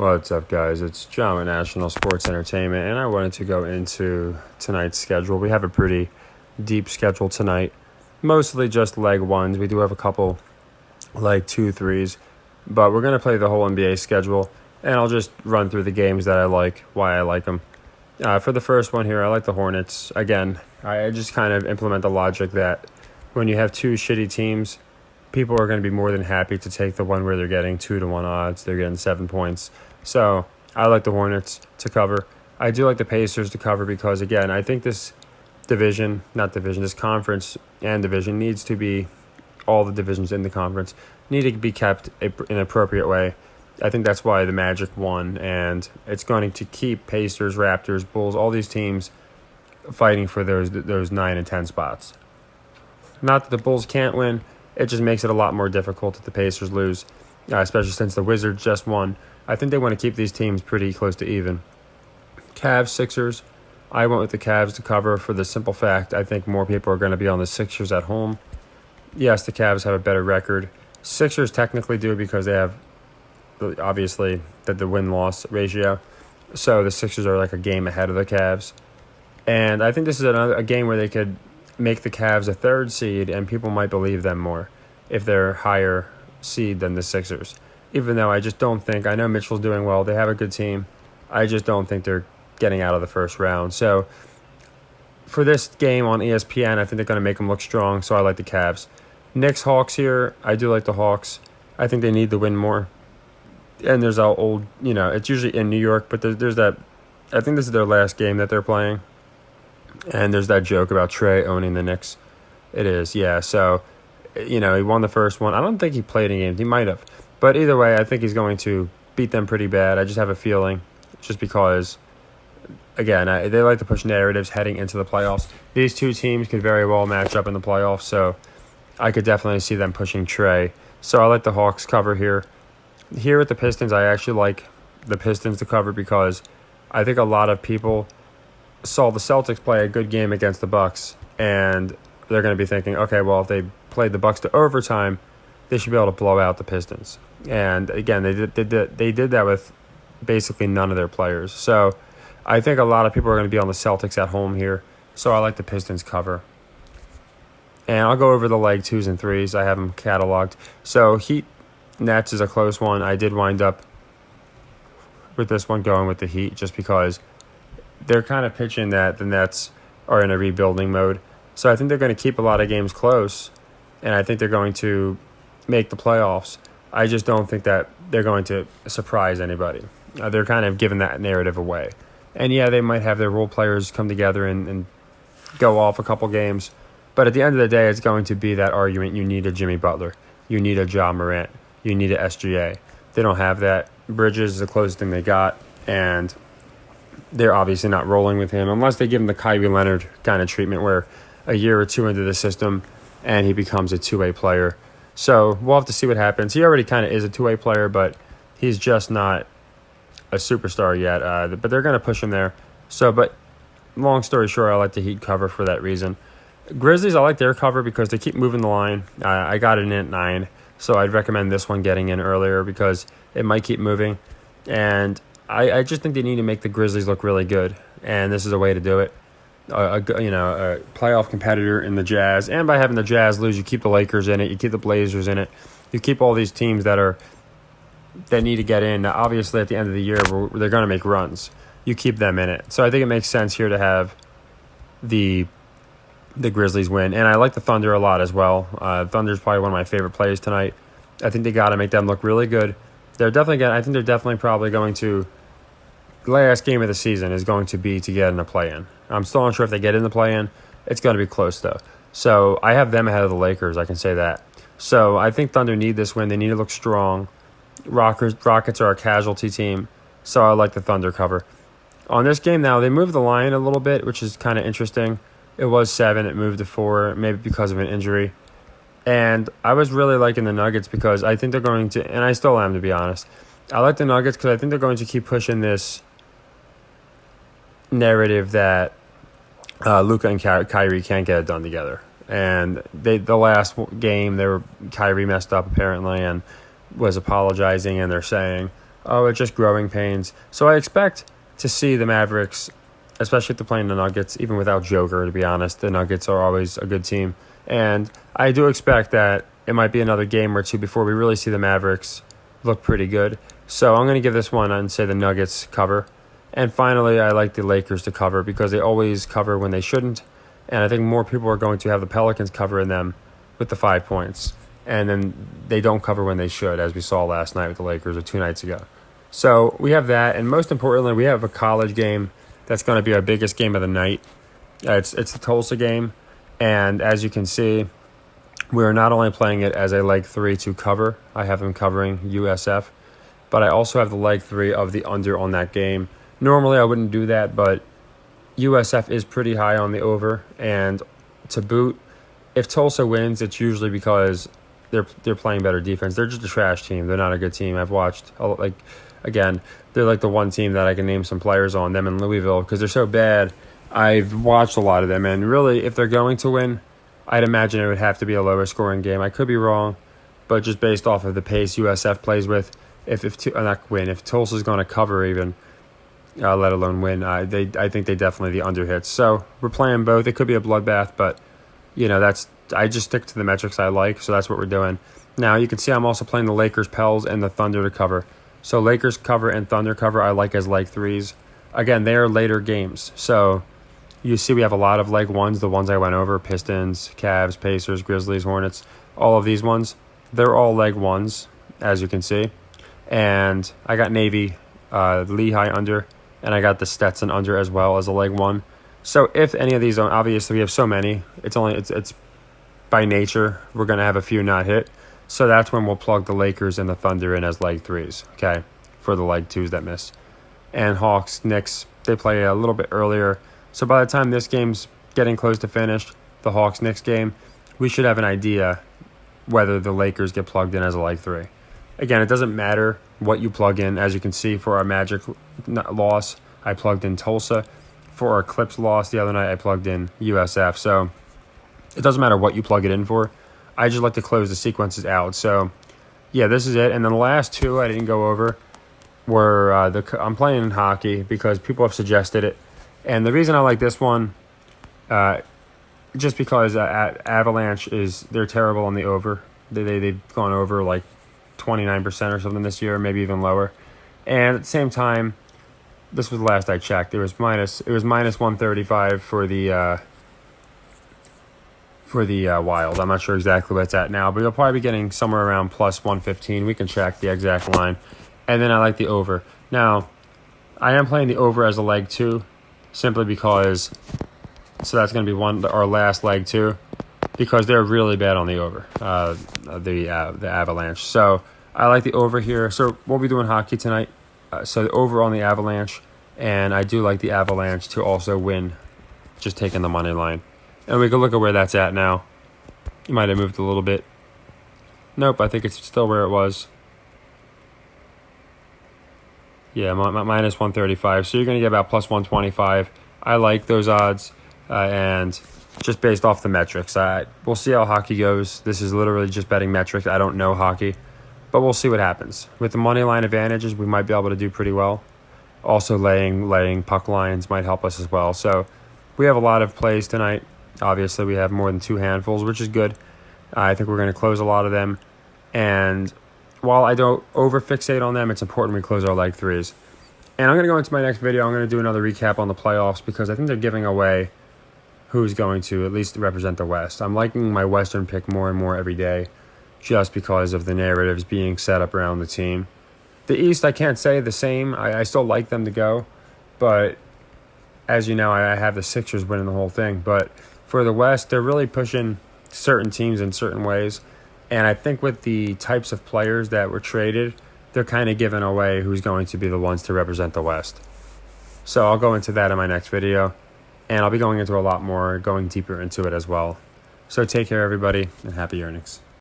What's up, guys? It's John with National Sports Entertainment, and I wanted to go into tonight's schedule. We have a pretty deep schedule tonight, mostly just leg ones. We do have a couple leg 2-3s, but we're going to play the whole NBA schedule, and I'll just run through the games that I like, why I like them. For the first one here, I like the Hornets. Again, I just kind of implement the logic that when you have two shitty teams, people are going to be more than happy to take the one where they're getting 2-1 odds. They're getting 7 points. So I like the Hornets to cover. I do like the Pacers to cover because, again, I think this this conference and division needs to be, all the divisions in the conference need to be kept in an appropriate way. I think that's why the Magic won, and it's going to keep Pacers, Raptors, Bulls, all these teams fighting for those 9 and 10 spots. Not that the Bulls can't win. It just makes it a lot more difficult if the Pacers lose, especially since the Wizards just won. I think they want to keep these teams pretty close to even. Cavs, Sixers. I went with the Cavs to cover for the simple fact I think more people are going to be on the Sixers at home. Yes, the Cavs have a better record. Sixers technically do because they have, obviously, the win-loss ratio. So the Sixers are like a game ahead of the Cavs. And I think this is a game where they could make the Cavs a 3rd seed, and people might believe them more if they're higher seed than the Sixers. Even though I just don't think, I know Mitchell's doing well, they have a good team, I just don't think they're getting out of the first round. So for this game on ESPN, I think they're going to make them look strong, so I like the Cavs. Knicks, Hawks here, I do like the Hawks. I think they need to win more. And there's that old, it's usually in New York, but there's that, I think this is their last game that they're playing. And there's that joke about Trey owning the Knicks. It is, yeah. So, he won the first one. I don't think he played any games. He might have. But either way, I think he's going to beat them pretty bad. I just have a feeling, just because, again, they like to push narratives heading into the playoffs. These two teams could very well match up in the playoffs, so I could definitely see them pushing Trey. So I like the Hawks cover here. Here with the Pistons, I actually like the Pistons to cover because I think a lot of people saw the Celtics play a good game against the Bucks, and they're going to be thinking, okay, well, if they played the Bucks to overtime, they should be able to blow out the Pistons. And again, they did that with basically none of their players. So I think a lot of people are going to be on the Celtics at home here. So I like the Pistons cover. And I'll go over the leg 2s and 3s. I have them cataloged. So Heat Nets is a close one. I did wind up with this one going with the Heat just because they're kind of pitching that the Nets are in a rebuilding mode. So I think they're going to keep a lot of games close, and I think they're going to make the playoffs. I just don't think that they're going to surprise anybody. They're kind of giving that narrative away. And yeah, they might have their role players come together and go off a couple games. But at the end of the day, it's going to be that argument. You need a Jimmy Butler. You need a Ja Morant. You need a SGA. They don't have that. Bridges is the closest thing they got, and they're obviously not rolling with him unless they give him the Kyrie Leonard kind of treatment where a year or two into the system and he becomes a two-way player. So we'll have to see what happens. He already kind of is a two-way player, but he's just not a superstar yet. But they're going to push him there. So, but long story short, I like the Heat cover for that reason. Grizzlies, I like their cover because they keep moving the line. I got it in at 9, so I'd recommend this one getting in earlier because it might keep moving. And I just think they need to make the Grizzlies look really good, and this is a way to do it. A playoff competitor in the Jazz, and by having the Jazz lose, you keep the Lakers in it, you keep the Blazers in it, you keep all these teams that need to get in. Now, obviously, at the end of the year, they're going to make runs. You keep them in it, so I think it makes sense here to have the Grizzlies win, and I like the Thunder a lot as well. Thunder's probably one of my favorite plays tonight. I think they got to make them look really good. I think they're definitely probably going to. The last game of the season is going to be to get in the play-in. I'm still unsure if they get in the play-in. It's going to be close, though. So I have them ahead of the Lakers, I can say that. So I think Thunder need this win. They need to look strong. Rockets are a casualty team, so I like the Thunder cover. On this game now, they moved the line a little bit, which is kind of interesting. It was 7. It moved to 4, maybe because of an injury. And I was really liking the Nuggets because I think they're going to, and I still am, to be honest. I like the Nuggets because I think they're going to keep pushing this narrative that Luka and Kyrie can't get it done together. And the last game, Kyrie messed up apparently and was apologizing, and they're saying Oh, it's just growing pains. So I expect to see the Mavericks, especially if they're playing the Nuggets, even without Joker, to be honest. The Nuggets are always a good team. And I do expect that it might be another game or two before we really see the Mavericks look pretty good. So I'm going to give this one and say the Nuggets cover. And finally, I like the Lakers to cover because they always cover when they shouldn't. And I think more people are going to have the Pelicans covering them with the 5 points. And then they don't cover when they should, as we saw last night with the Lakers or 2 nights ago. So we have that. And most importantly, we have a college game that's going to be our biggest game of the night. It's the Tulsa game. And as you can see, we're not only playing it as a leg 3 to cover. I have them covering USF. But I also have the leg 3 of the under on that game. Normally, I wouldn't do that, but USF is pretty high on the over. And to boot, if Tulsa wins, it's usually because they're playing better defense. They're just a trash team. They're not a good team. I've watched, again, they're like the one team that I can name some players on, them in Louisville, because they're so bad. I've watched a lot of them, and really, if they're going to win, I'd imagine it would have to be a lower scoring game. I could be wrong, but just based off of the pace USF plays with, if Tulsa's going to cover even, let alone win, I think they definitely the under hits. So we're playing both. It could be a bloodbath, but I just stick to the metrics I like, so that's what we're doing. Now you can see I'm also playing the Lakers, Pels, and the Thunder to cover. So Lakers cover and Thunder cover I like as leg 3s. Again, they are later games, so you see we have a lot of leg 1s, the ones I went over, Pistons, Cavs, Pacers, Grizzlies, Hornets, all of these ones. They're all leg 1s, as you can see. And I got Navy, Lehigh under, and I got the Stetson under as well as a leg 1. So if any of these, obviously we have so many, it's by nature, we're going to have a few not hit. So that's when we'll plug the Lakers and the Thunder in as leg 3s, okay, for the leg 2s that miss. And Hawks, Knicks, they play a little bit earlier. So by the time this game's getting close to finished, the Hawks-Knicks game, we should have an idea whether the Lakers get plugged in as a leg 3. Again, it doesn't matter what you plug in. As you can see, for our Magic loss, I plugged in Tulsa. For our Clips loss the other night, I plugged in USF. So it doesn't matter what you plug it in for. I just like to close the sequences out. So, yeah, this is it. And then the last 2 I didn't go over were I'm playing in hockey because people have suggested it. And the reason I like this one, just because Avalanche they're terrible on the over. They've gone over like 29% or something this year, maybe even lower. And at the same time, this was the last I checked. It was minus 135 for the Wild. I'm not sure exactly what it's at now, but you'll probably be getting somewhere around plus 115. We can check the exact line. And then I like the over. Now, I am playing the over as a leg 2, simply because, so that's going to be our last leg 2, because they're really bad on the over, the Avalanche. So I like the over here. So we'll be doing hockey tonight. So the over on the Avalanche, and I do like the Avalanche to also win, just taking the money line. And we can look at where that's at now. You might have moved a little bit. Nope, I think it's still where it was. Yeah, minus 135. So you're going to get about plus 125. I like those odds, and just based off the metrics. We'll see how hockey goes. This is literally just betting metrics. I don't know hockey, but we'll see what happens. With the money line advantages, we might be able to do pretty well. Also, laying puck lines might help us as well. So we have a lot of plays tonight. Obviously, we have more than 2 handfuls, which is good. I think we're going to close a lot of them. And while I don't over-fixate on them, it's important we close our leg 3s. And I'm going to go into my next video. I'm going to do another recap on the playoffs because I think they're giving away who's going to at least represent the West. I'm liking my Western pick more and more every day just because of the narratives being set up around the team. The East, I can't say the same. I still like them to go. But as you know, I have the Sixers winning the whole thing. But for the West, they're really pushing certain teams in certain ways. And I think with the types of players that were traded, they're kind of giving away who's going to be the ones to represent the West. So I'll go into that in my next video. And I'll be going into a lot more, going deeper into it as well. So take care, everybody, and happy earnings.